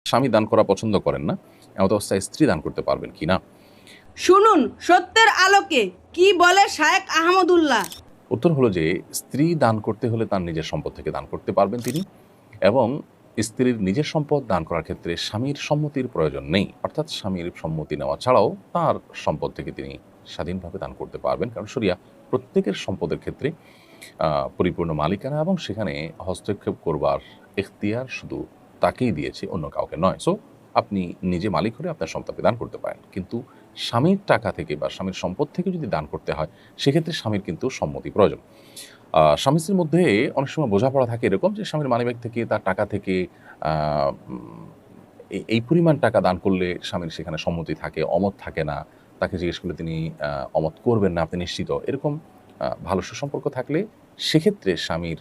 স্বামী দান করা পছন্দ করেন না, এমত অবস্থায় স্ত্রী দান করতে পারবেন কি না? শুনুন সত্যের আলোকে কি বলে শায়েখ আহমদুল্লাহ। উত্তর হলো যে স্ত্রী দান করতে হলে তার নিজের সম্পদ থেকে দান করতে পারবেন তিনি, এবং স্ত্রীর নিজের সম্পদ দান করার ক্ষেত্রে স্বামীর সম্মতির প্রয়োজন নেই। অর্থাৎ স্বামীর সম্মতি নেওয়া ছাড়াও তার সম্পদ থেকে তিনি স্বাধীনভাবে দান করতে পারবেন, কারণ শরিয়া প্রত্যেকের সম্পদের ক্ষেত্রে পরিপূর্ণ মালিকানা এবং সেখানে হস্তক্ষেপ করবার এখতিয়ার শুধু তাকেই দিয়েছে, অন্য কাউকে নয়। সো আপনি নিজে মালিক হলে আপনার সম্পদকে দান করতে পারেন, কিন্তু স্বামীর টাকা থেকে বা স্বামীর সম্পদ থেকে যদি দান করতে হয় সেক্ষেত্রে স্বামীর কিন্তু সম্মতি প্রয়োজন। স্বামী স্ত্রীর মধ্যে অনেক সময় বোঝাপড়া থাকে এরকম যে স্বামীর মানিব্যাগ থেকে, তার টাকা থেকে আহ, উম, এই পরিমাণ টাকা দান করলে স্বামীর সেখানে সম্মতি থাকে, অমত থাকে না। তাকে জিজ্ঞেস করলে তিনি অমত করবেন না, আপনি নিশ্চিত? এরকম ভালো সুসম্পর্ক থাকলে সেক্ষেত্রে স্বামীর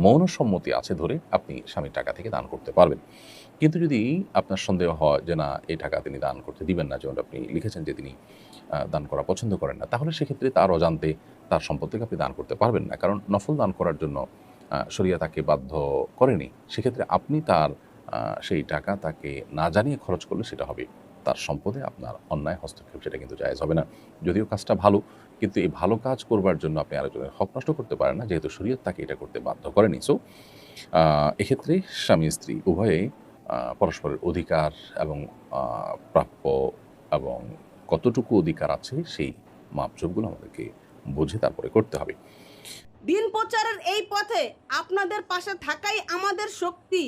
মৌন সম্মতি আছে ধরে আপনি স্বামীর টাকা থেকে দান করতে পারবেন। কিন্তু যদি আপনার সন্দেহ হয় যে না, এই টাকা তিনি দান করতে দিবেন না, যেমন আপনি লিখেছেন যে তিনি দান করা পছন্দ করেন না, তাহলে সেক্ষেত্রে তার অজান্তে তার সম্পদ থেকে আপনি দান করতে পারবেন না, কারণ নফল দান করার জন্য শরিয়া তাকে বাধ্য করেনি। সেক্ষেত্রে আপনি তার সেই টাকা তাকে না জানিয়ে খরচ করলে সেটা হবে তার সম্পদে আপনার অন্যায় হস্তক্ষেপ, সেটা কিন্তু জায়েজ হবে না। যদিও কাজটা ভালো, কিন্তু এই ভালো কাজ করবার জন্য আপনি আরেকজনের হক নষ্ট করতে পারেন না, যেহেতু শরীয়ত তাকে এটা করতে বাধ্য করেনি। সো এক্ষেত্রে স্বামী স্ত্রী উভয়ে পরস্পরের অধিকার এবং প্রাপ্য এবং কতটুকু অধিকার আছে সেই মাপজোকগুলো আমাদেরকে বুঝে তারপরে করতে হবে। দিন প্রচারের এই পথে আপনাদের পাশে থাকাই আমাদের শক্তি।